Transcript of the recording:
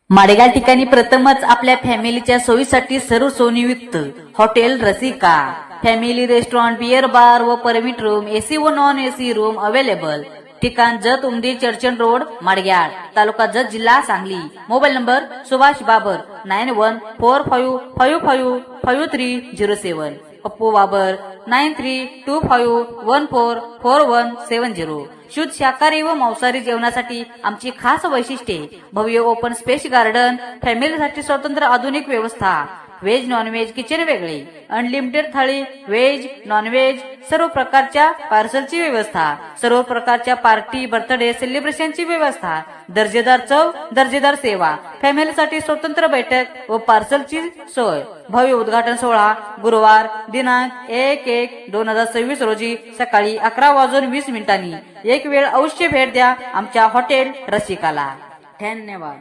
माडेगाव ठिकाणी प्रथमच आपल्या फॅमिलीच्या सोयीसाठी सर्व सोयीयुक्त hotel Rasika family restaurant, beer bar व परमिट रूम, एसी व नॉन एसी रूम अवेलेबल. ठिकाण जत उमदी चर्चन रोड, माडग्याळ, तालुका जत, जिल्हा सांगली. Mobile number Subhash Babar 9145555307. पप्पू बाबर 9325144170. शुद्ध शाकाहारी व मांसाहारी जेवणासाठी आमची खास वैशिष्ट्ये: भव्य ओपन स्पेस गार्डन, फॅमिलीसाठी स्वतंत्र आधुनिक व्यवस्था, व्हेज नॉनव्हेज किचन वेगळे, अनलिमिटेड थाळी, व्हेज नॉनव्हेज, सर्व प्रकारच्या पार्सलची व्यवस्था, सर्व प्रकारच्या पार्टी, बर्थडे सेलिब्रेशनची व्यवस्था, दर्जेदार चव, दर्जेदार सेवा, फॅमिलीसाठी स्वतंत्र बैठक व पार्सलची सोय. भव्य उद्घाटन सोहळा गुरुवार दिनांक 1/1/2026 रोजी सकाळी 11:20 एक वेळ अवश्य भेट द्या आमच्या हॉटेल रसिकाला. धन्यवाद.